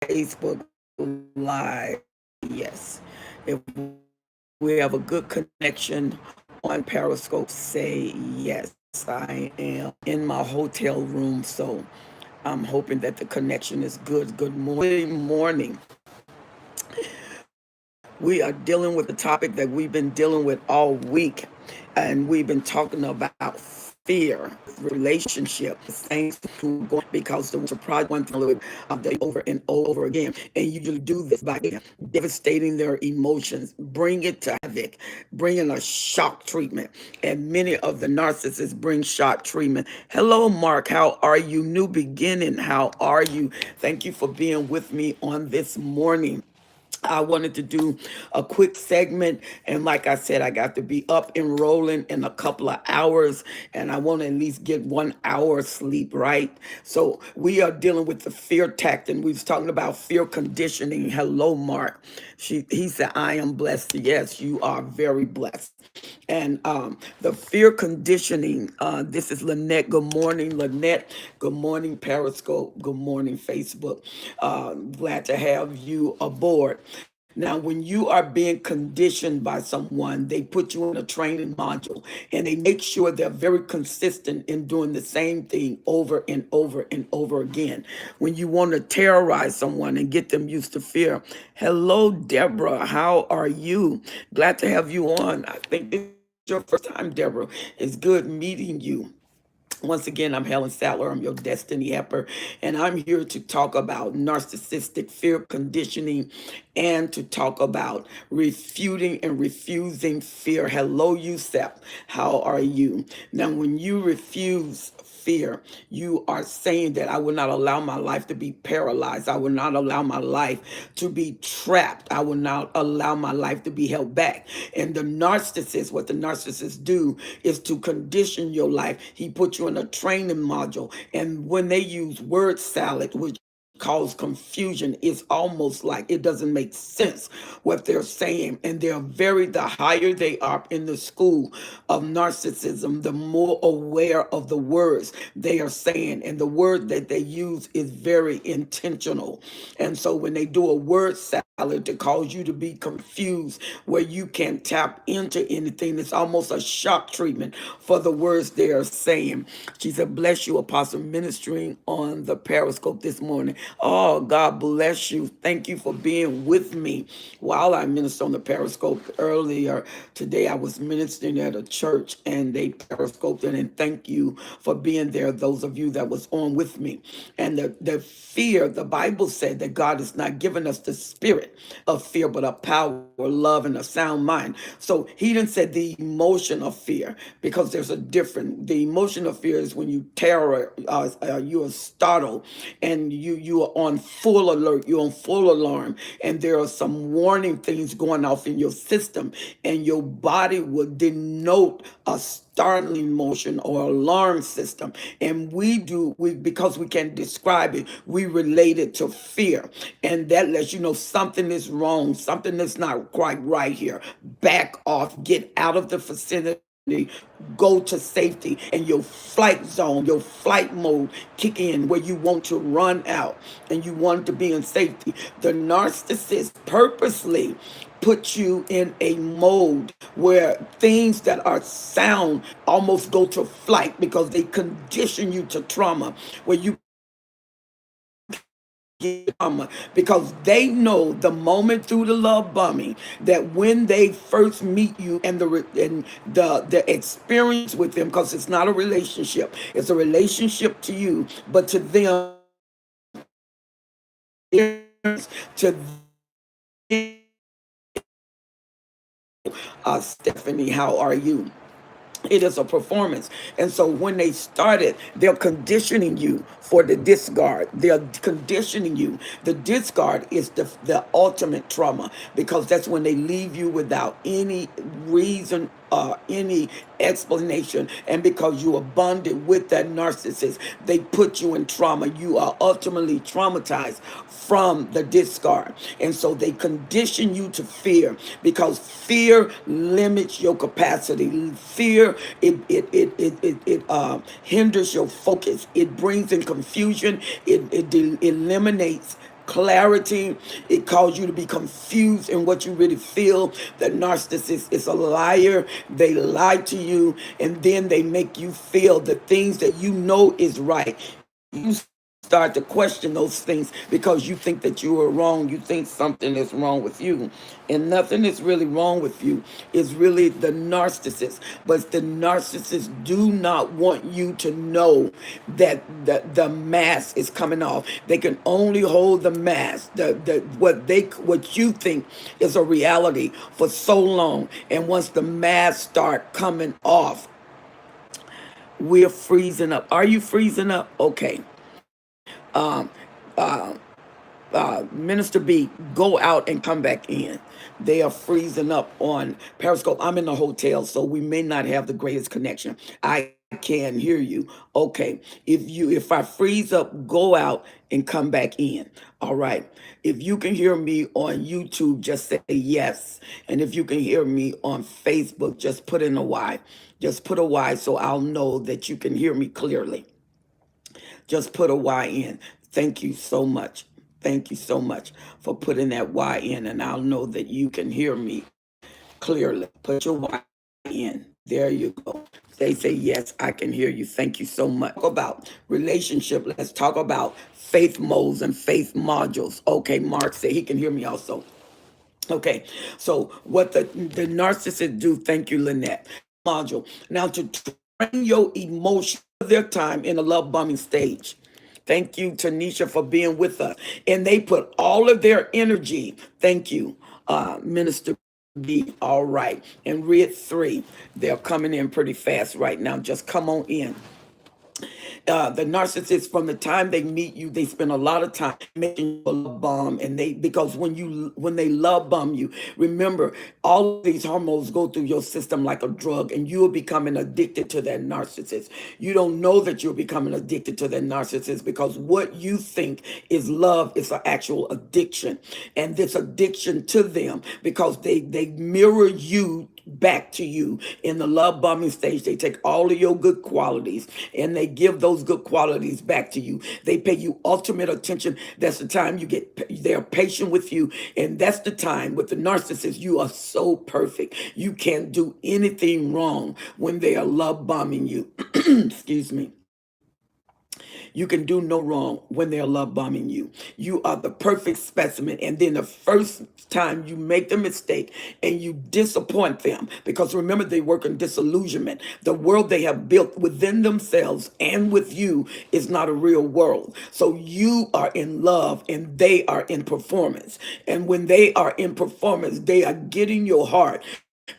Facebook Live. Yes. If we have a good connection on Periscope, say yes. I am in my hotel room, so I'm hoping that the connection is good. Good morning. We are dealing with the topic that we've been dealing with all week, and we've been talking about fear, relationship, things to go because the surprise one thing over and over again. And you usually do this by devastating their emotions, bring it to havoc, bringing a shock treatment. And many of the narcissists bring shock treatment. Hello, Mark. How are you? New beginning. How are you? Thank you for being with me on this morning. I wanted to do a quick segment, and like I said, I got to be up and rolling in a couple of hours, and I want to at least get 1 hour sleep, right? So we are dealing with the fear tactic. We was talking about fear conditioning. Hello, Mark. He said, I am blessed. Yes, you are very blessed. And the fear conditioning, this is Lynette. Good morning, Lynette. Good morning, Periscope. Good morning, Facebook. Glad to have you aboard. Now, when you are being conditioned by someone, they put you in a training module and they make sure they're very consistent in doing the same thing over and over and over again. When you want to terrorize someone and get them used to fear, hello, Deborah, how are you? Glad to have you on. I think this is your first time, Deborah. It's good meeting you. Once again, I'm Helen Sattler. I'm your destiny helper, and I'm here to talk about narcissistic fear conditioning and to talk about refuting and refusing fear. Hello, Yusef. How are you? Now, when you refuse fear, you are saying that I will not allow my life to be paralyzed. I will not allow my life to be trapped. I will not allow my life to be held back. And the narcissist, what the narcissists do is to condition your life. He puts you in a training module. And when they use word salad, which cause confusion, it's almost like it doesn't make sense what they're saying. And the higher they are in the school of narcissism, the more aware of the words they are saying. And the word that they use is very intentional. And so when they do a word salad to cause you to be confused where you can't tap into anything, it's almost a shock treatment for the words they are saying. She said, bless you, Apostle, ministering on the Periscope this morning. Oh, God bless you. Thank you for being with me while I minister on the Periscope. Earlier today, I was ministering at a church and they Periscoped it, and thank you for being there, those of you that was on with me. And the fear, the Bible said that God has not given us the spirit of fear, but a power, love, and a sound mind. So he didn't say the emotion of fear, because there's a difference. The emotion of fear is when you you are startled and you are on full alert, you're on full alarm, and there are some warning things going off in your system, and your body will denote a startling motion or alarm system. And we because we can't describe it, we relate it to fear. And that lets you know something is wrong, something that's not quite right here. Back off, get out of the vicinity, go to safety, and your flight zone, your flight mode kick in where you want to run out and you want to be in safety. The narcissist purposely put you in a mode where things that are sound almost go to flight because they condition you to trauma, where you because they know the moment through the love bombing that when they first meet you and the experience with them, because it's not a relationship, it's a relationship to you, but to them, to Stephanie, how are you? It is a performance. And so when they started, they're conditioning you for the discard. They're conditioning you. The discard is the ultimate trauma, because that's when they leave you without any reason, any explanation. And because you are bonded with that narcissist, they put you in trauma. You are ultimately traumatized from the discard. And so they condition you to fear, because fear limits your capacity. Fear, it hinders your focus. It brings in confusion. It eliminates clarity. It causes you to be confused in what you really feel. The narcissist is a liar. They lie to you, and then they make you feel the things that you know is right. You start to question those things because you think that you are wrong. You think something is wrong with you, and nothing is really wrong with you. It's really the narcissist. But the narcissists do not want you to know that the mask is coming off. They can only hold the mask, what you think is a reality for so long. And once the mask start coming off, we're freezing up. Are you freezing up? Okay. Uh, Minister B, go out and come back in. They are freezing up on Periscope. I'm in the hotel, so we may not have the greatest connection. I can hear you. Okay. If I freeze up, go out and come back in. All right. If you can hear me on YouTube, just say yes. And if you can hear me on Facebook, just put in a Y. Just put a Y so I'll know that you can hear me clearly. Just put a Y in. Thank you so much. Thank you so much for putting that Y in, and I'll know that you can hear me clearly. Put your Y in. There you go. They say, yes, I can hear you. Thank you so much. Talk about relationship. Let's talk about faith modes and faith modules. Okay, Mark said he can hear me also. Okay, so what the narcissists do, thank you, Lynette. Module. Now to train your emotion their time in the love bombing stage. Thank you, Tanisha, for being with us. And they put all of their energy. Thank you, Minister B. All right. And read 3. They're coming in pretty fast right now. Just come on in. The narcissists, from the time they meet you, they spend a lot of time making you a love bomb, and because when they love bomb you, remember all of these hormones go through your system like a drug, and you are becoming addicted to that narcissist. You don't know that you're becoming addicted to that narcissist because what you think is love is an actual addiction, and this addiction to them because they mirror you back to you in the love bombing stage. They take all of your good qualities and they give those good qualities back to you. They pay you ultimate attention. That's the time they're patient with you. And that's the time with the narcissist, you are so perfect. You can't do anything wrong when they are love bombing you. Excuse me. You can do no wrong when they're love bombing you. You are the perfect specimen. And then the first time you make the mistake and you disappoint them, because remember, they work in disillusionment. The world they have built within themselves and with you is not a real world. So you are in love and they are in performance. And when they are in performance, they are getting your heart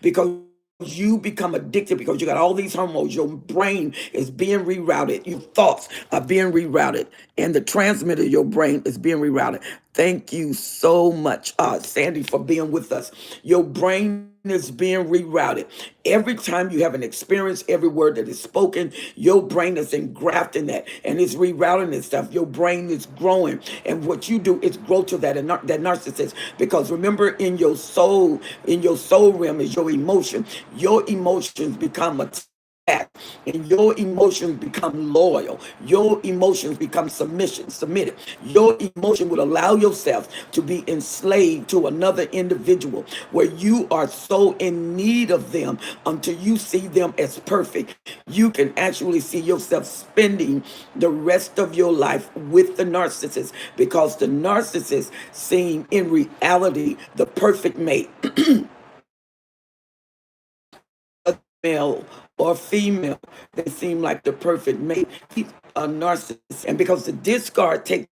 because you become addicted because you got all these hormones. Your brain is being rerouted. Your thoughts are being rerouted. And the transmitter of your brain is being rerouted. Thank you so much, Sandy, for being with us. Your brain is being rerouted. Every time you have an experience, every word that is spoken, your brain is engrafting that and it's rerouting and stuff. Your brain is growing. And what you do is grow to that narcissist. Because remember, in your soul realm is your emotion. Your emotions become and your emotions become loyal. Your emotions become submitted. Your emotion will allow yourself to be enslaved to another individual where you are so in need of them until you see them as perfect. You can actually see yourself spending the rest of your life with the narcissist because the narcissist seem in reality the perfect mate. Male or female, they seem like the perfect mate. He's a narcissist, and because the discard takes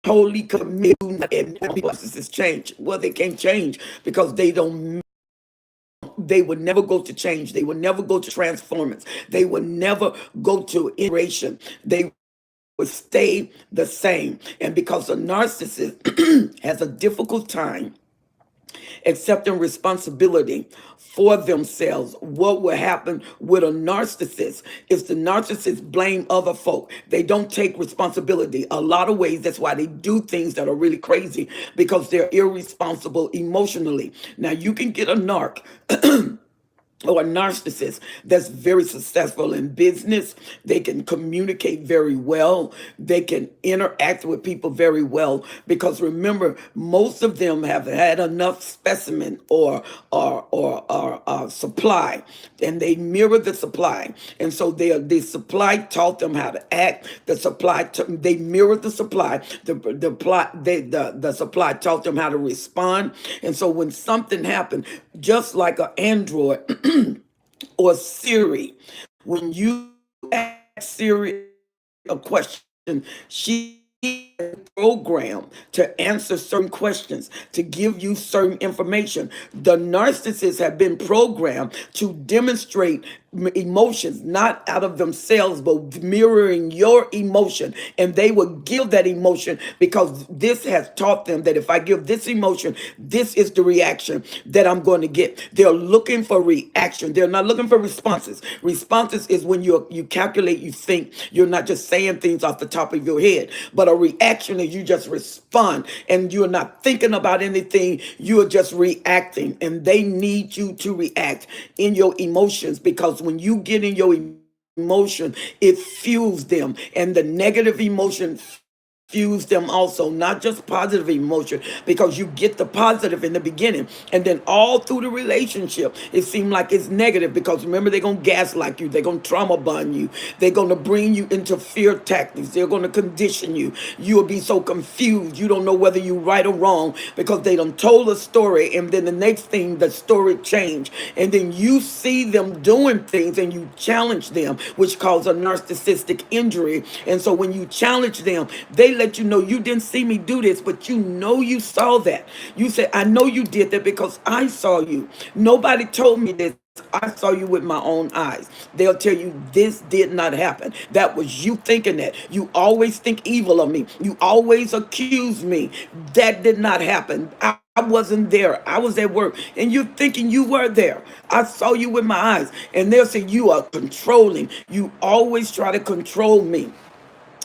totally commit, and narcissists change. Well, they can't change because they don't. They would never go to change. They would never go to transformance. They would never go to iteration. They would stay the same. And because a narcissist has a difficult time accepting responsibility for themselves, what will happen with a narcissist is the narcissist blame other folk. They don't take responsibility. A lot of ways, that's why they do things that are really crazy, because they're irresponsible emotionally. Now, you can get a narc or a narcissist that's very successful in business. They can communicate very well. They can interact with people very well because remember, most of them have had enough specimen or supply, and they mirror the supply. And so the supply taught them how to act. The supply they mirrored the supply. The supply taught them how to respond. And so when something happened, just like an android or Siri, when you ask Siri a question, she is programmed to answer certain questions, to give you certain information. The narcissists have been programmed to demonstrate emotions, not out of themselves, but mirroring your emotion. And they will give that emotion because this has taught them that if I give this emotion, this is the reaction that I'm going to get. They're looking for reaction. They're not looking for responses. Responses is when you calculate, you think. You're not just saying things off the top of your head. But a reaction is you just respond and you're not thinking about anything. You are just reacting. And they need you to react in your emotions because when you get in your emotion, it fuels them. And the negative emotion fuse them also, not just positive emotion, because you get the positive in the beginning and then all through the relationship it seems like it's negative because remember they're going to gaslight you, they're going to trauma bond you, they're going to bring you into fear tactics, they're going to condition you. You'll be so confused, you don't know whether you're right or wrong because they done told a story and then the next thing the story changed and then you see them doing things and you challenge them, which causes a narcissistic injury. And so when you challenge them, they let you know you didn't see me do this, but you know you saw that. You say, I know you did that because I saw you. Nobody told me this. I saw you with my own eyes. They'll tell you this did not happen. That was you thinking that. You always think evil of me. You always accuse me. That did not happen. I wasn't there. I was at work. And you're thinking you were there. I saw you with my eyes. And they'll say you are controlling. You always try to control me.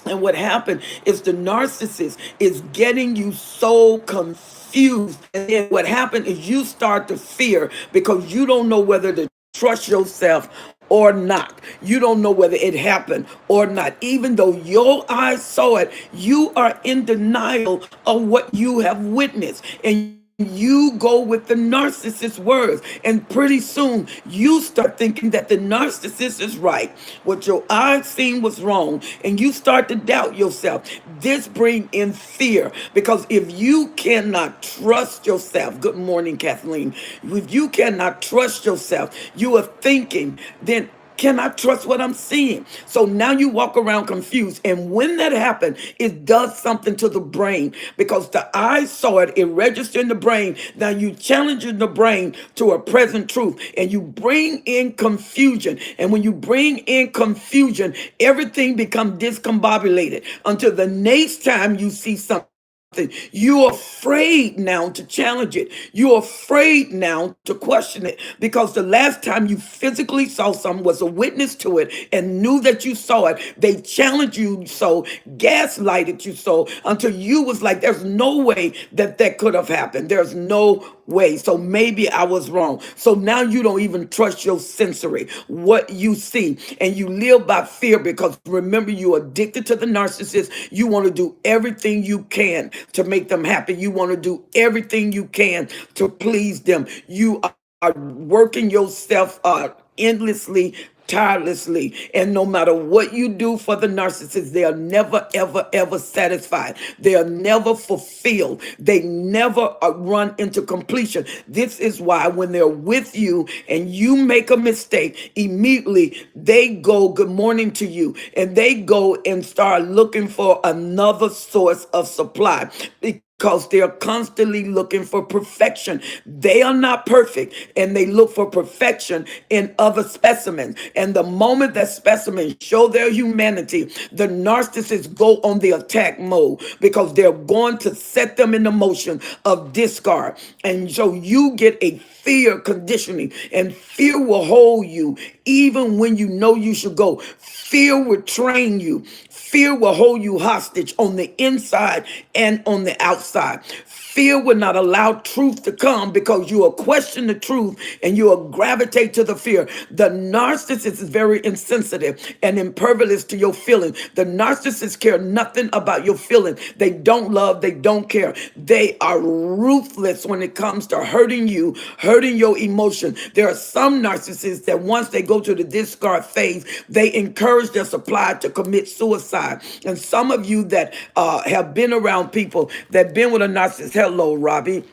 And what happened is the narcissist is getting you so confused. And then what happened is you start to fear because you don't know whether to trust yourself or not. You don't know whether it happened or not. Even though your eyes saw it, you are in denial of what you have witnessed. And you go with the narcissist's words, and pretty soon you start thinking that the narcissist is right. What your eyes seen was wrong, and you start to doubt yourself. This bring in fear because if you cannot trust yourself, good morning, Kathleen. If you cannot trust yourself, you are thinking, then can I trust what I'm seeing? So now you walk around confused. And when that happens, it does something to the brain because the eye saw it, it registered in the brain. Now you challenging the brain to a present truth and you bring in confusion. And when you bring in confusion, everything becomes discombobulated until the next time you see something. You're afraid now to challenge it. You're afraid now to question it because the last time you physically saw something was a witness to it and knew that you saw it. They challenged you so, gaslighted you so until you was like, there's no way that that could have happened. There's no way. So maybe I was wrong. So now you don't even trust your sensory, what you see, and you live by fear because remember you're addicted to the narcissist. You want to do everything you can to make them happy. You want to do everything you can to please them. You are working yourself endlessly, tirelessly, and no matter what you do for the narcissist, they are never ever ever satisfied. They are never fulfilled. They never run into completion. This is why when they're with you and you make a mistake, immediately they go good morning to you and they go and start looking for another source of supply because they're constantly looking for perfection. They are not perfect and they look for perfection in other specimens. And the moment that specimens show their humanity, the narcissists go on the attack mode because they're going to set them in the motion of discard. And so you get a fear conditioning, and fear will hold you even when you know you should go. Fear will train you. Fear will hold you hostage on the inside and on the outside. Fear will not allow truth to come because you will question the truth and you will gravitate to the fear. The narcissist is very insensitive and impervious to your feelings. The narcissists care nothing about your feelings. They don't love, they don't care. They are ruthless when it comes to hurting you, hurting your emotion. There are some narcissists that once they go to the discard phase, they encourage their supply to commit suicide. And some of you that have been around people that been with a narcissist, hello, Robbie,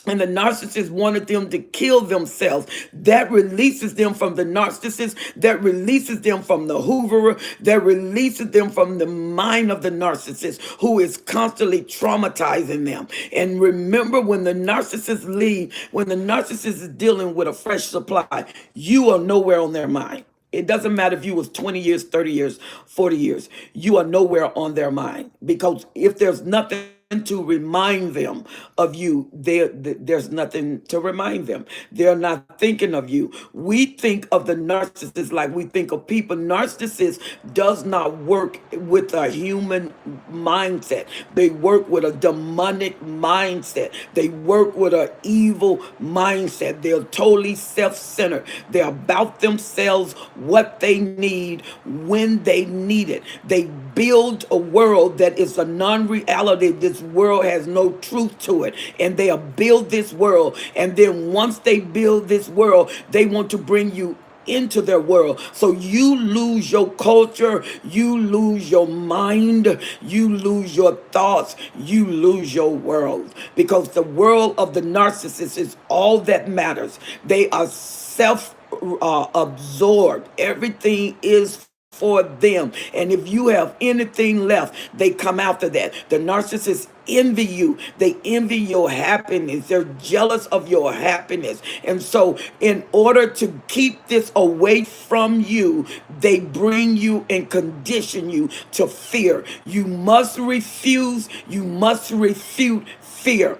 and the narcissist wanted them to kill themselves. That releases them from the narcissist, that releases them from the hooverer, that releases them from the mind of the narcissist who is constantly traumatizing them. And remember, when the narcissist leave, when the narcissist is dealing with a fresh supply, you are nowhere on their mind. It doesn't matter if you was 20 years, 30 years, 40 years. You are nowhere on their mind, because if there's nothing to remind them of you, there's nothing to remind them. They're not thinking of you. We think of the narcissist like we think of people. Narcissist does not work with a human mindset. They work with a demonic mindset. They work with an evil mindset. They're totally self-centered. They're about themselves, what they need, when they need it. They build a world that is a non-reality. This world has no truth to it, and they'll build this world, and then once they build this world, they want to bring you into their world. So you lose your culture, you lose your mind, you lose your thoughts, you lose your world, because the world of the narcissist is all that matters. They are self absorbed. Everything is for them. And if you have anything left, they come after that. The narcissists envy you. They envy your happiness. They're jealous of your happiness. And so in order to keep this away from you, they bring you and condition you to fear. You must refuse, you must refute fear.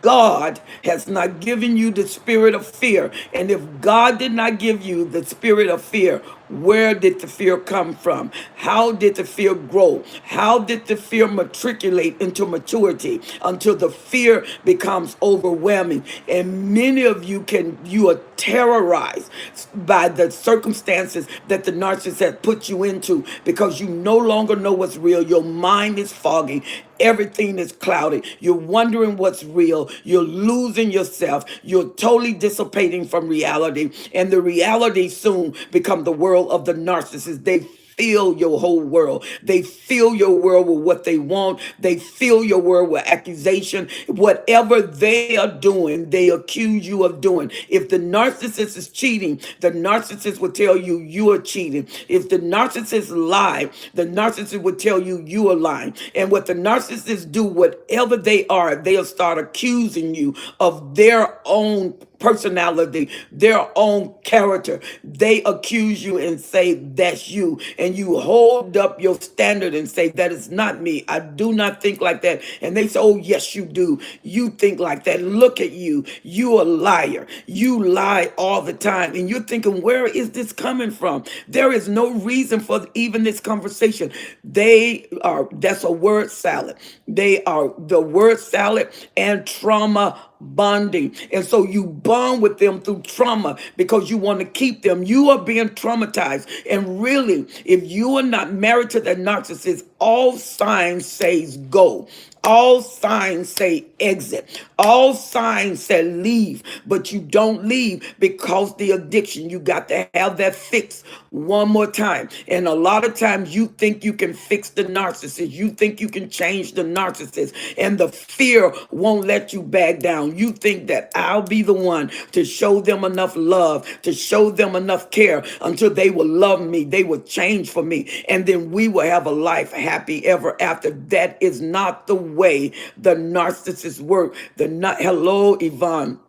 God has not given you the spirit of fear. And if God did not give you the spirit of fear, where did the fear come from? How did the fear grow? How did the fear matriculate into maturity until the fear becomes overwhelming? And many of you are terrorized by the circumstances that the narcissist has put you into, because you no longer know what's real. Your mind is foggy. Everything is clouded. You're wondering what's real. You're losing yourself. You're totally dissipating from reality. And the reality soon become the world of the narcissist. They fill your whole world. They fill your world with what they want. They fill your world with accusation. Whatever they are doing, they accuse you of doing. If the narcissist is cheating, the narcissist will tell you you are cheating. If the narcissist lie, the narcissist will tell you you are lying. And what the narcissists do, whatever they are, they'll start accusing you of their own personality, their own character. They accuse you and say that's you, and you hold up your standard and say that is not me. I do not think like that. And they say, oh yes you do, you think like that, look at you, you a liar, you lie all the time. And you're thinking, where is this coming from? There is no reason for even this conversation. That's a word salad. They are the word salad and trauma bonding. And so you bond with them through trauma because you want to keep them. You are being traumatized. And really, if you are not married to that narcissist, all signs says go. All signs say exit. All signs say leave, but you don't leave because the addiction. You got to have that fix one more time. And a lot of times you think you can fix the narcissist. You think you can change the narcissist, and the fear won't let you back down. You think that I'll be the one to show them enough love, to show them enough care until they will love me, they will change for me, and then we will have a life happy ever after. That is not the way the narcissists work. Hello, Yvonne.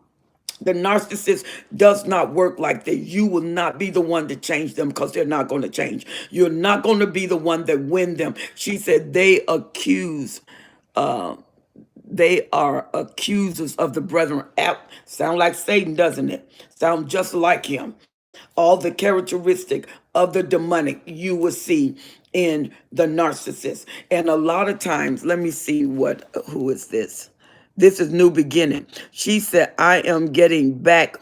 The narcissist does not work like that. You will not be the one to change them because they're not going to change. You're not going to be the one that win them. She said they are accusers of the brethren. Sound like Satan, doesn't it? Sound just like him. All the characteristic of the demonic you will see in the narcissist. And a lot of times, let me see who is this? This is New Beginning. She said, I am getting back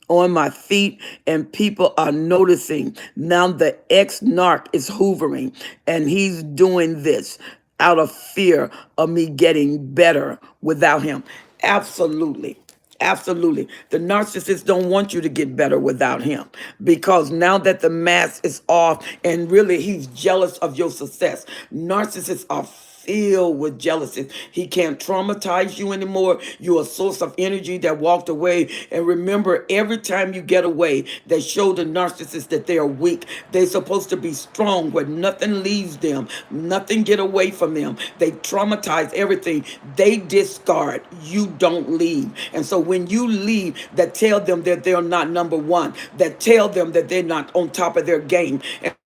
on my feet and people are noticing. Now the ex-narc is hoovering and he's doing this out of fear of me getting better without him. Absolutely. Absolutely. The narcissist don't want you to get better without him because now that the mask is off and really he's jealous of your success. Narcissists are filled with jealousy. He can't traumatize you anymore. You're a source of energy that walked away. And remember, every time you get away, they show the narcissist that they are weak. They're supposed to be strong where nothing leaves them, nothing get away from them. They traumatize everything. They discard. You don't leave. And so when you leave, that tell them that they're not number one, that tell them that they're not on top of their game.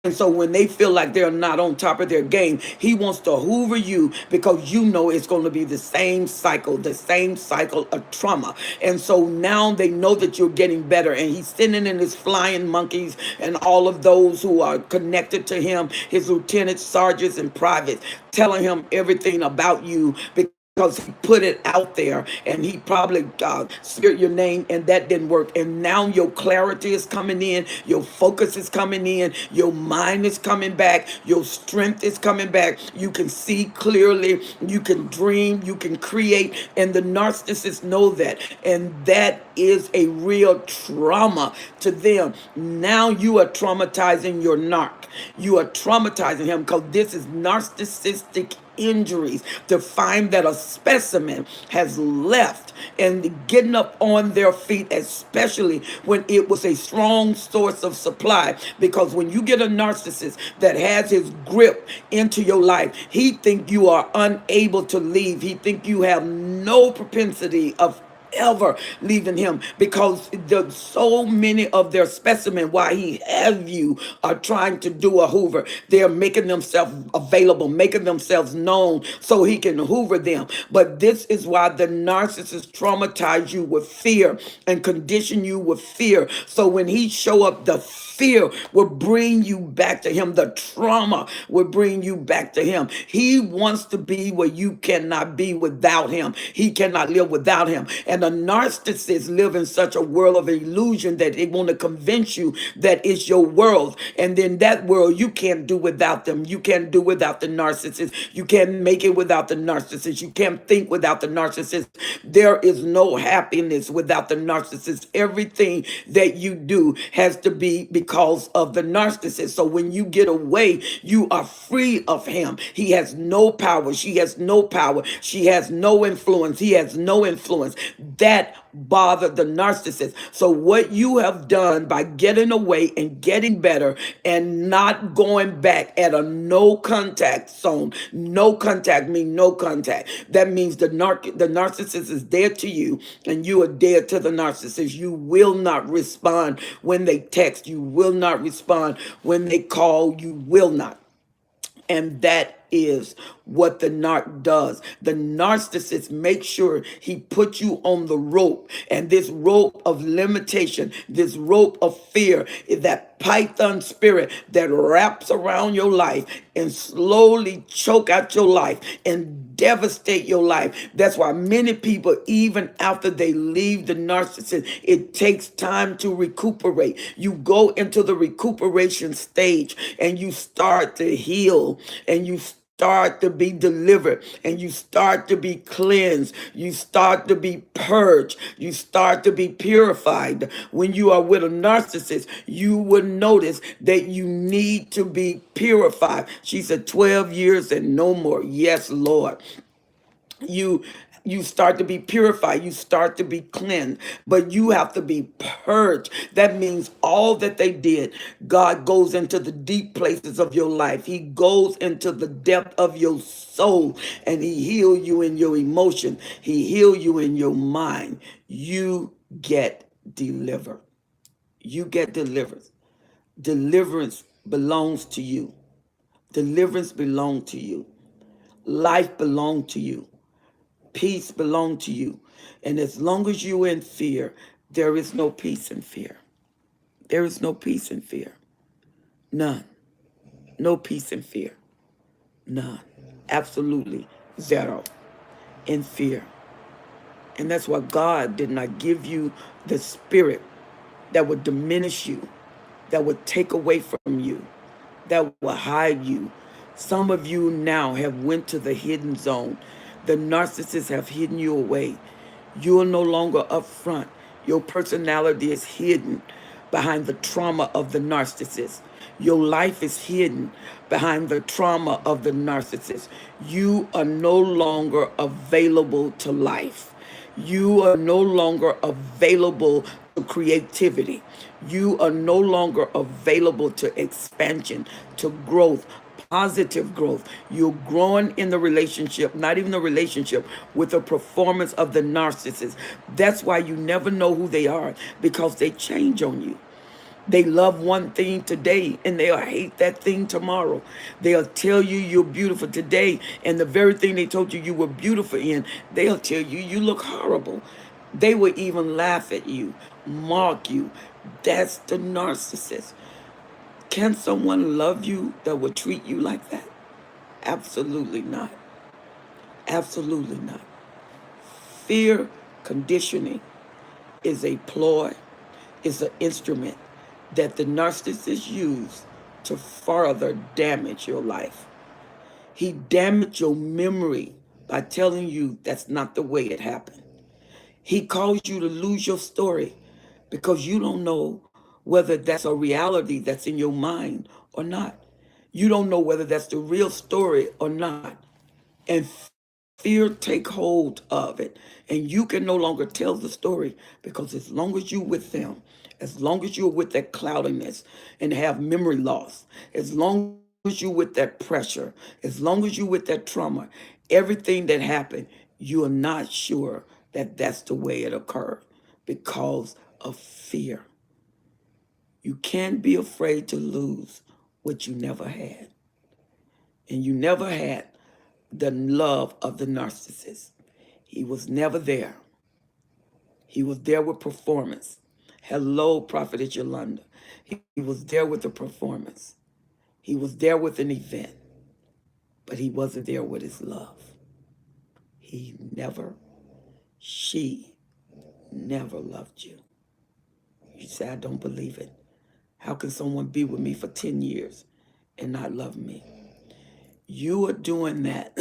And so when they feel like they're not on top of their game, he wants to hoover you because you know it's going to be the same cycle of trauma. And so now they know that you're getting better. And he's sending in his flying monkeys and all of those who are connected to him, his lieutenants, sergeants, and privates, telling him everything about you because he put it out there and he probably smeared your name and that didn't work. And now your clarity is coming in, your focus is coming in, your mind is coming back, your strength is coming back. You can see clearly, you can dream, you can create, and the narcissists know that. And that is a real trauma to them. Now you are traumatizing your narc. You are traumatizing him because this is narcissistic injuries to find that a specimen has left and getting up on their feet, especially when it was a strong source of supply. Because when you get a narcissist that has his grip into your life, he think you are unable to leave. He think you have no propensity of ever leaving him because so many of their specimen while he have you are trying to do a hoover. They're making themselves available, making themselves known so he can hoover them. But this is why the narcissist traumatize you with fear and condition you with fear. So when he show up, the fear will bring you back to him. The trauma will bring you back to him. He wants to be where you cannot be without him. He cannot live without him. And the narcissists live in such a world of illusion that they want to convince you that it's your world. And then that world you can't do without them. You can't do without the narcissist. You can't make it without the narcissist. You can't think without the narcissist. There is no happiness without the narcissist. Everything that you do has to be because of the narcissist. So when you get away, you are free of him. He has no power. She has no power. She has no influence. He has no influence. That bothered the narcissist. So what you have done by getting away and getting better and not going back at a no contact zone. No contact means no contact. That means the narcissist is dead to you and you are dead to the narcissist. You will not respond when they text. You will not respond when they call. You will not. And that is what the narc does. The narcissist makes sure he puts you on the rope. And this rope of limitation, this rope of fear, is that python spirit that wraps around your life and slowly choke out your life and devastate your life. That's why many people, even after they leave the narcissist, it takes time to recuperate. You go into the recuperation stage and you start to heal and you start to be delivered and you start to be cleansed. You start to be purged. You start to be purified. When you are with a narcissist, you will notice that you need to be purified. She said 12 years and no more. Yes, Lord. You start to be purified, you start to be cleansed, but you have to be purged. That means all that they did, God goes into the deep places of your life. He goes into the depth of your soul and he heals you in your emotion. He heals you in your mind. You get delivered. You get delivered. Deliverance belongs to you. Deliverance belongs to you. Life belongs to you. Peace belongs to you. And as long as you're in fear, there is no peace in fear. There is no peace in fear. None. No peace in fear. None. Absolutely zero in fear. And that's why God did not give you the spirit that would diminish you, that would take away from you, that will hide you. Some of you now have went to the hidden zone. The narcissists have hidden you away. You are no longer up front. Your personality is hidden behind the trauma of the narcissist. Your life is hidden behind the trauma of the narcissist. You are no longer available to life. You are no longer available to creativity. You are no longer available to expansion, to growth, positive growth. You're growing in the relationship, not even the relationship, with the performance of the narcissist. That's why you never know who they are, because they change on you. They love one thing today and they'll hate that thing tomorrow. They'll tell you you're beautiful today, and the very thing they told you you were beautiful in, they'll tell you you look horrible. They will even laugh at you, mock you. That's the narcissist. Can someone love you that would treat you like that? Absolutely not. Absolutely not. Fear conditioning is a ploy, is an instrument that the narcissist use to further damage your life. He damaged your memory by telling you that's not the way it happened. He caused you to lose your story because you don't know whether that's a reality that's in your mind or not. You don't know whether that's the real story or not. And fear take hold of it. And you can no longer tell the story, because as long as you're with them, as long as you're with that cloudiness and have memory loss, as long as you're with that pressure, as long as you're with that trauma, everything that happened, you are not sure that that's the way it occurred because of fear. You can't be afraid to lose what you never had. And you never had the love of the narcissist. He was never there. He was there with performance. Hello, Prophetess Yolanda. He was there with the performance. He was there with an event, but he wasn't there with his love. He never, she never loved you. You say, I don't believe it. How can someone be with me for 10 years and not love me? You are doing that.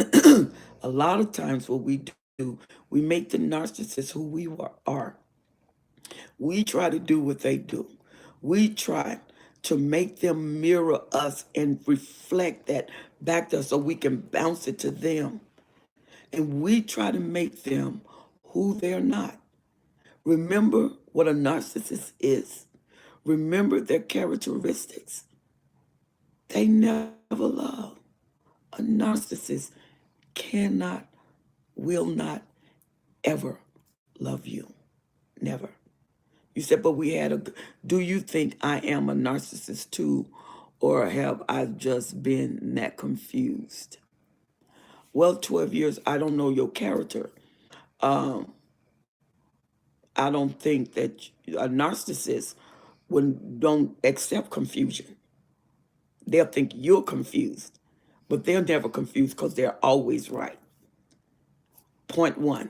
A lot of times what we do, we make the narcissist who we are. We try to do what they do. We try to make them mirror us and reflect that back to us so we can bounce it to them. And we try to make them who they're not. Remember what a narcissist is. Remember their characteristics. They never love. A narcissist cannot, will not ever love you. Never. You said, but we had a, do you think I am a narcissist too? Or have I just been that confused? Well, 12 years, I don't know your character. I don't think that a narcissist don't accept confusion. They'll think you're confused, but they're never confused because they're always right. Point one,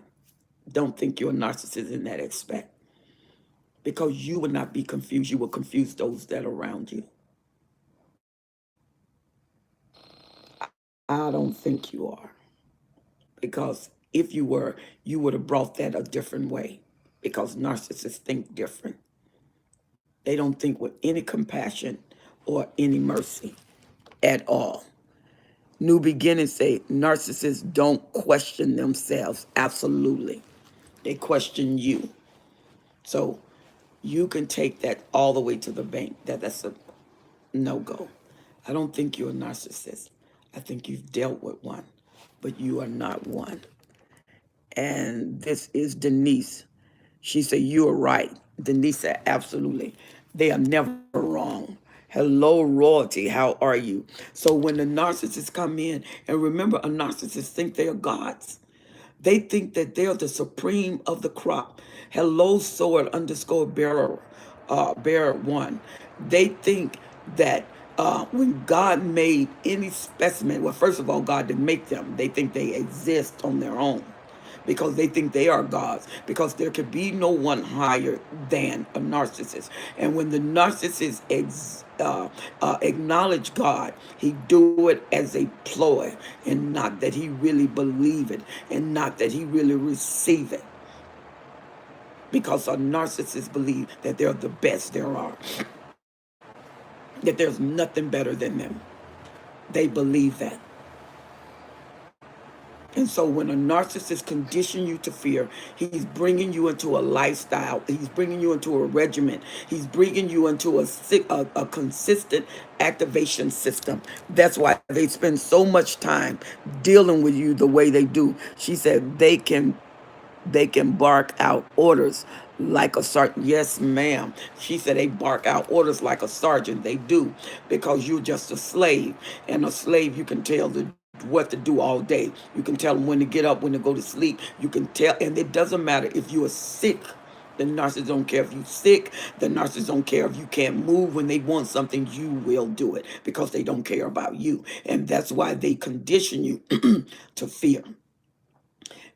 don't think you're a narcissist in that aspect, because you will not be confused. You will confuse those that are around you. I don't think you are, because if you were, you would have brought that a different way, because narcissists think different. They don't think with any compassion or any mercy at all. New Beginnings say narcissists don't question themselves. Absolutely. They question you. So you can take that all the way to the bank. That's a no-go. I don't think you're a narcissist. I think you've dealt with one, but you are not one. And this is Denise. She said, you are right. Denise said, absolutely. They are never wrong. Hello, royalty. How are you? So when the narcissists come in, and remember, a narcissist think they are gods. They think that they're the supreme of the crop. Hello, sword underscore bearer. bear one. They think that when God made any specimen, well, first of all, God didn't make them. They think they exist on their own because they think they are gods, because there could be no one higher than a narcissist. And when the narcissist acknowledge God, he do it as a ploy, and not that he really believe it, and not that he really receive it, because a narcissist believe that they're the best there are, that there's nothing better than them. They believe that. And so when a narcissist condition you to fear, he's bringing you into a lifestyle. He's bringing you into a regimen. He's bringing you into a consistent activation system. That's why they spend so much time dealing with you the way they do. She said they can bark out orders like a sergeant. Yes, ma'am. She said they bark out orders like a sergeant. They do, because you're just a slave. And a slave, you can tell what to do all day. You can tell them when to get up, when to go to sleep. You can tell, and it doesn't matter if you are sick. The narcissists don't care if you're sick. The narcissists don't care if you can't move. When they want something, you will do it, because they don't care about you. And that's why they condition you to fear.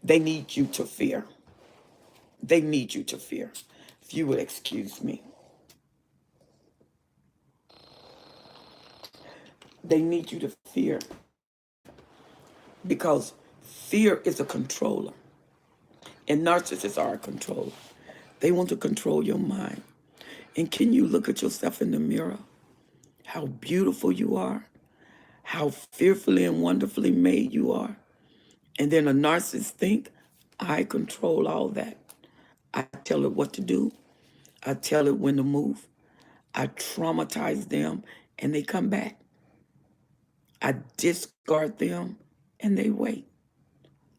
They need you to fear. They need you to fear. If you would excuse me. They need you to fear, because fear is a controller. And narcissists are a controller. They want to control your mind. And can you look at yourself in the mirror? How beautiful you are. How fearfully and wonderfully made you are. And then a narcissist think, I control all that. I tell it what to do. I tell it when to move. I traumatize them and they come back. I discard them and they wait.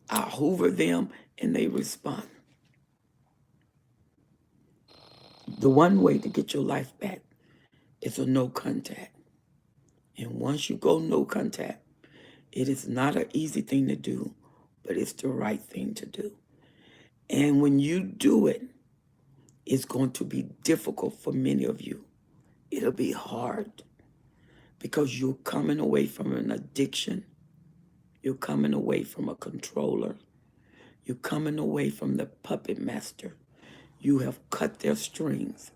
I hoover them and they respond. The one way to get your life back is a no contact. And once you go no contact, it is not an easy thing to do, but it's the right thing to do. And when you do it, it's going to be difficult for many of you. It'll be hard, because you're coming away from an addiction. You're coming away from a controller. You're coming away from the puppet master. You have cut their strings.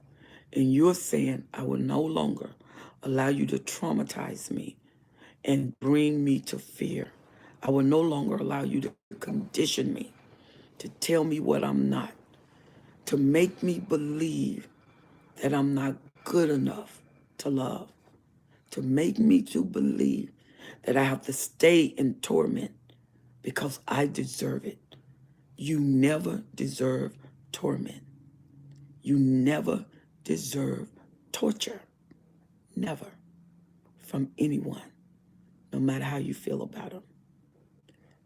And you're saying, I will no longer allow you to traumatize me and bring me to fear. I will no longer allow you to condition me, to tell me what I'm not, to make me believe that I'm not good enough to love, to make me to believe that I have to stay in torment because I deserve it. You never deserve torment. You never deserve torture. Never. From anyone, no matter how you feel about them.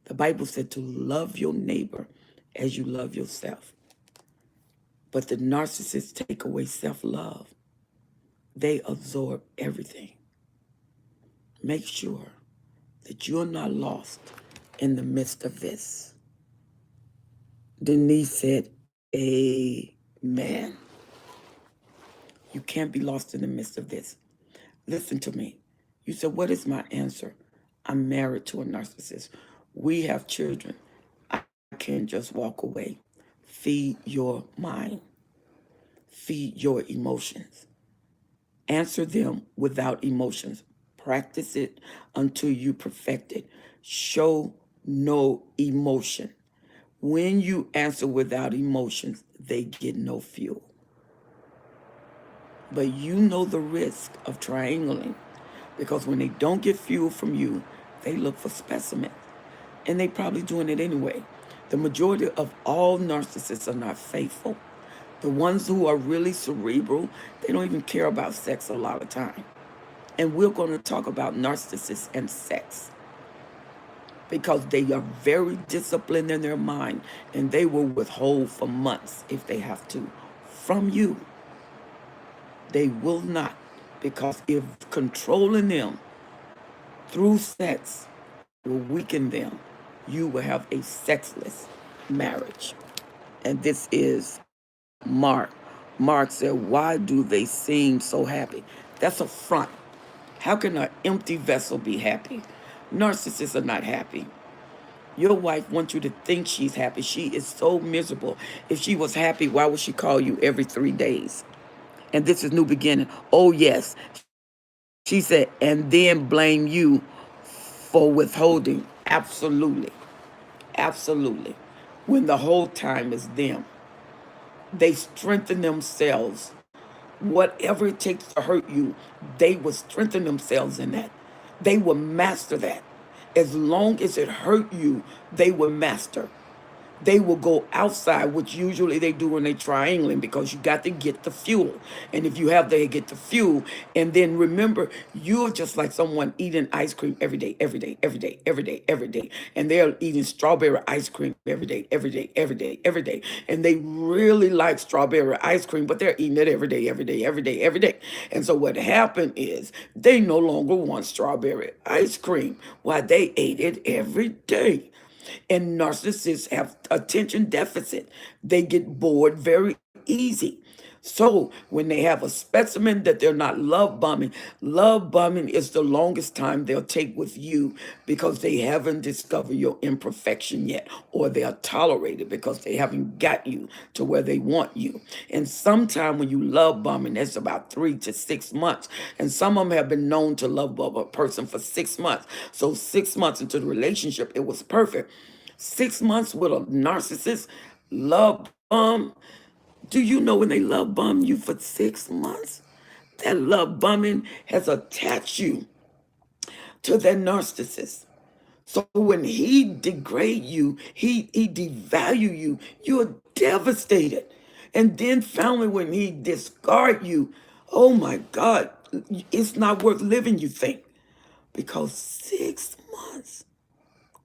The Bible said to love your neighbor as you love yourself. But the narcissists take away self-love. They absorb everything. Make sure that you're not lost in the midst of this. Denise said, amen. You can't be lost in the midst of this. Listen to me. You said, what is my answer? I'm married to a narcissist. We have children. I can't just walk away. Feed your mind. Feed your emotions. Answer them without emotions. Practice it until you perfect it. Show no emotion. When you answer without emotions, they get no fuel. But you know the risk of triangling, because when they don't get fuel from you, they look for specimens. And they probably doing it anyway. The majority of all narcissists are not faithful. The ones who are really cerebral, they don't even care about sex a lot of time. And we're going to talk about narcissists and sex, because they are very disciplined in their mind, and they will withhold for months if they have to from you. They will not, because if controlling them through sex will weaken them, you will have a sexless marriage. And this is Mark Mark said, why do they seem so happy? That's a front. How can an empty vessel be happy? Narcissists are not happy. Your wife wants you to think she's happy. She is so miserable. If she was happy, why would she call you every 3 days? And this is new beginning. Oh, yes. She said, and then blame you for withholding. Absolutely. Absolutely. When the whole time is them. They strengthen themselves. Whatever it takes to hurt you, they will strengthen themselves in that. They will master that. As long as it hurt you, they will master. They will go outside, which usually they do when they triangling, because you got to get the fuel. And if you have, they get the fuel. And then remember, you're just like someone eating ice cream every day, every day, every day, every day, every day. And they're eating strawberry ice cream every day, every day, every day, every day. And they really like strawberry ice cream, but they're eating it every day, every day, every day, every day. And so what happened is they no longer want strawberry ice cream. Why? They ate it every day. And narcissists have attention deficit. They get bored very easy. So when they have a specimen that they're not love bombing is the longest time they'll take with you because they haven't discovered your imperfection yet, or they are tolerated because they haven't got you to where they want you. And sometime when you love bombing, that's about 3 to 6 months. And some of them have been known to love bomb a person for 6 months. So 6 months into the relationship, it was perfect. 6 months with a narcissist, love bomb. Do you know when they love bomb you for 6 months? That love bombing has attached you to that narcissist. So when he degrade you, he devalue you, you're devastated. And then finally when he discard you, oh my God, it's not worth living, you think. Because 6 months,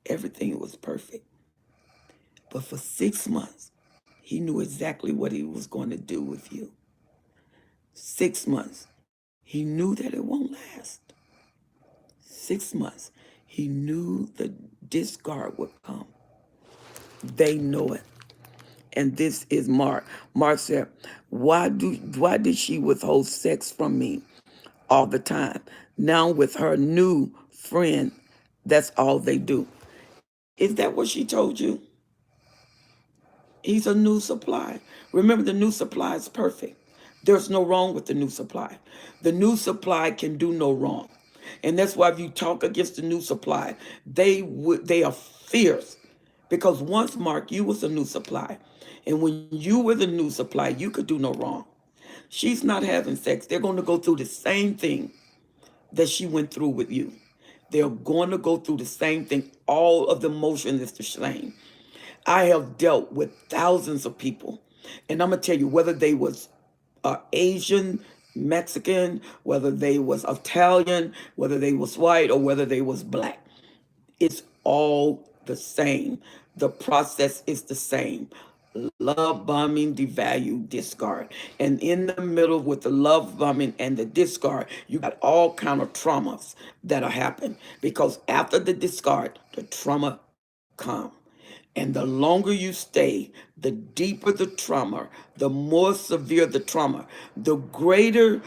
everything was perfect. But for 6 months, he knew exactly what he was going to do with you. 6 months, he knew that it won't last. 6 months, he knew the discard would come. They know it. And this is Mark. Mark said, why did she withhold sex from me all the time? Now with her new friend, that's all they do. Is that what she told you? He's a new supply. Remember, the new supply is perfect. There's no wrong with the new supply. The new supply can do no wrong. And that's why if you talk against the new supply, they are fierce. Because once, Mark, you was a new supply. And when you were the new supply, you could do no wrong. She's not having sex. They're going to go through the same thing that she went through with you. They're going to go through the same thing. All of the motion is the same. I have dealt with thousands of people, and I'm gonna tell you, whether they was Asian, Mexican, whether they was Italian, whether they was white, or whether they was black, it's all the same. The process is the same. Love bombing, devalue, discard. And in the middle with the love bombing and the discard, you got all kind of traumas that'll happen. Because after the discard, the trauma come. And the longer you stay, the deeper the trauma, the more severe the trauma, the greater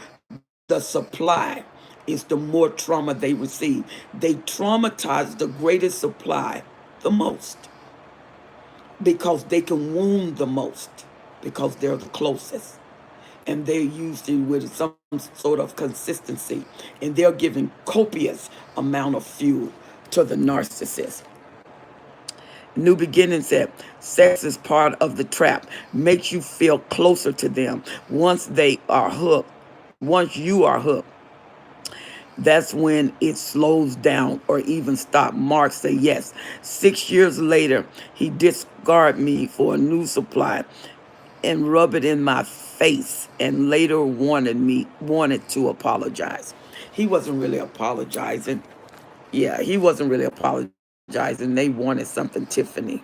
the supply is, the more trauma they receive. They traumatize the greatest supply the most because they can wound the most because they're the closest. And they're used with some sort of consistency, and they're giving copious amount of fuel to the narcissist. New Beginning said, sex is part of the trap, makes you feel closer to them. Once they are hooked, once you are hooked, that's when it slows down or even stop. Mark say yes. 6 years later, he discarded me for a new supply and rub it in my face and later wanted to apologize. He wasn't really apologizing. Yeah, he wasn't really apologizing. They wanted something Tiffany.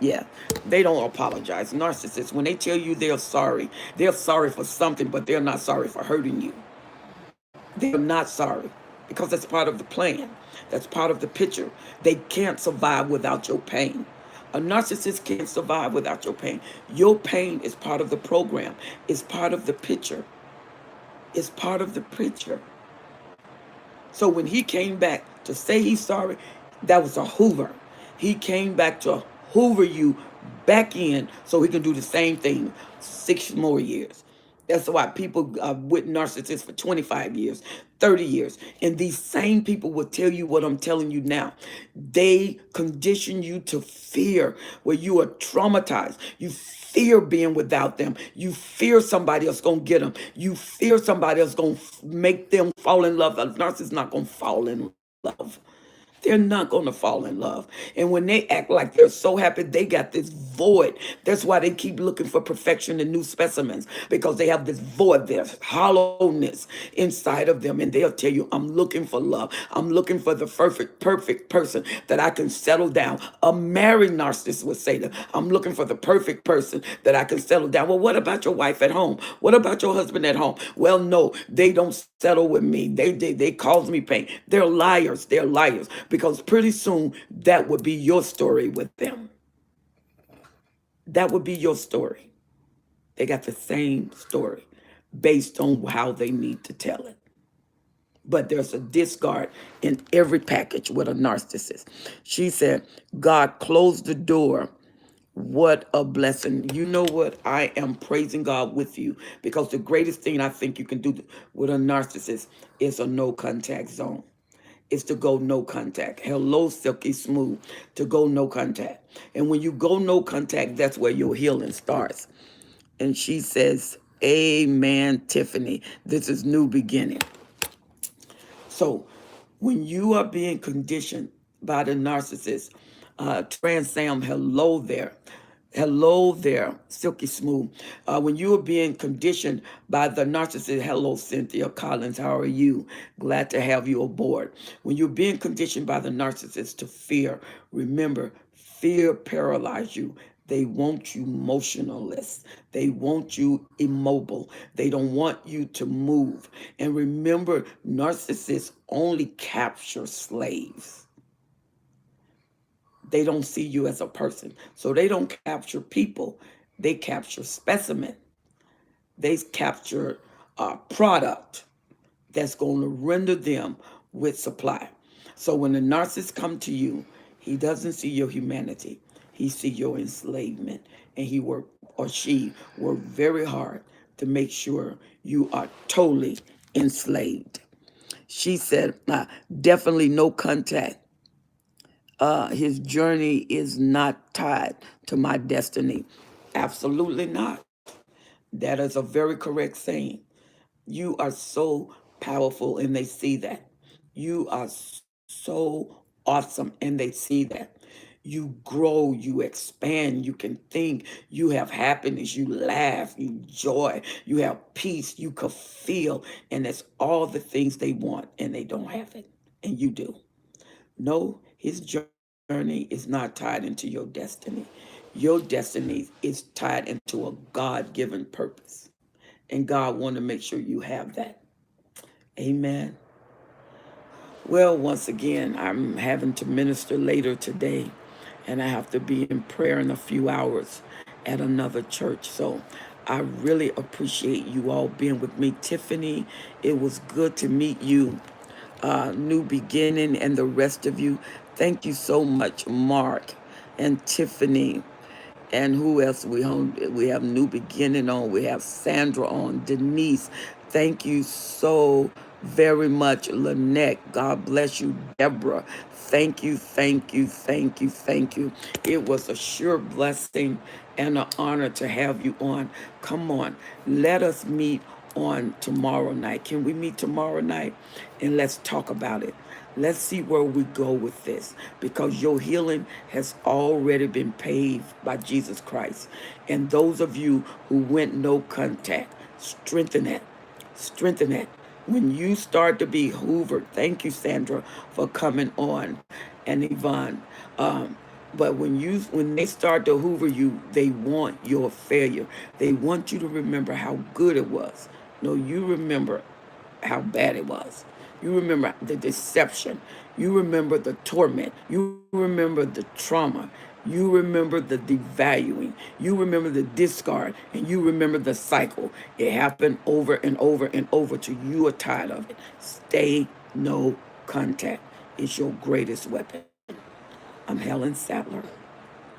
Yeah, they don't apologize. Narcissists, when they tell you they're sorry for something, but they're not sorry for hurting you. They're not sorry because that's part of the plan. That's part of the picture. They can't survive without your pain. A narcissist can't survive without your pain. Your pain is part of the program. It's part of the picture. It's part of the picture. So when he came back to say he's sorry, that was a hoover. He came back to hoover you back in so he can do the same thing 6 more years. That's why people are with narcissists for 25 years, 30 years. And these same people will tell you what I'm telling you now. They condition you to fear, where you are traumatized. You fear being without them. You fear somebody else going to get them. You fear somebody else going to make them fall in love. A narcissist not going to fall in love. They're not going to fall in love. And when they act like they're so happy, they got this void. That's why they keep looking for perfection and new specimens, because they have this void, this hollowness inside of them. And they'll tell you, I'm looking for love. I'm looking for the perfect person that I can settle down. A married narcissist would say that, I'm looking for the perfect person that I can settle down. Well, what about your wife at home? What about your husband at home? Well, no, they don't settle with me. They cause me pain. They're liars. They're liars. Because pretty soon that would be your story with them. That would be your story. They got the same story based on how they need to tell it. But there's a discard in every package with a narcissist. She said, God closed the door. What a blessing. You know what? I am praising God with you, because the greatest thing I think you can do with a narcissist is a no contact zone. Is to go no contact. Hello, Silky Smooth, to go no contact. And when you go no contact, that's where your healing starts. And she says, Amen, Tiffany. This is new beginning. So when you are being conditioned by the narcissist, Trans Sam, hello there. Hello there, Silky Smooth. When you are being conditioned by the narcissist, hello, Cynthia Collins, how are you? Glad to have you aboard. When you're being conditioned by the narcissist to fear, remember, fear paralyzes you. They want you motionless. They want you immobile. They don't want you to move. And remember, narcissists only capture slaves. They don't see you as a person. So they don't capture people. They capture specimen. They capture a product that's going to render them with supply. So when the narcissist come to you, he doesn't see your humanity. He see your enslavement. And he work, or she work very hard to make sure you are totally enslaved. She said, definitely no contact. His journey is not tied to my destiny. Absolutely not. That is a very correct saying. You are so powerful, and they see that. You are so awesome, and they see that. You grow, you expand, you can think, you have happiness, you laugh, you joy, you have peace, you can feel, and that's all the things they want, and they don't have it, and you do. No, his journey is not tied into your destiny. Your destiny is tied into a God-given purpose. And God wants to make sure you have that. Amen. Well, once again, I'm having to minister later today, and I have to be in prayer in a few hours at another church. So I really appreciate you all being with me. Tiffany, it was good to meet you. New Beginning, and the rest of you. Thank you so much, Mark and Tiffany. And who else we on? We have New Beginning on. We have Sandra on. Denise, thank you so very much. Lynette, God bless you. Deborah, thank you, thank you, thank you, thank you. It was a sure blessing and an honor to have you on. Come on, let us meet on tomorrow night. Can we meet tomorrow night? And let's talk about it. Let's see where we go with this, because your healing has already been paved by Jesus Christ. And those of you who went no contact, strengthen it. Strengthen it. When you start to be hoovered, thank you, Sandra, for coming on, and Yvonne. But when they start to hoover you, they want your failure. They want you to remember how good it was. No, you remember how bad it was. You remember the deception. You remember the torment. You remember the trauma. You remember the devaluing. You remember the discard. And you remember the cycle. It happened over and over and over till you are tired of it. Stay no contact is your greatest weapon. I'm Helen Sattler,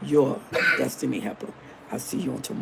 your destiny helper. I'll see you on tomorrow.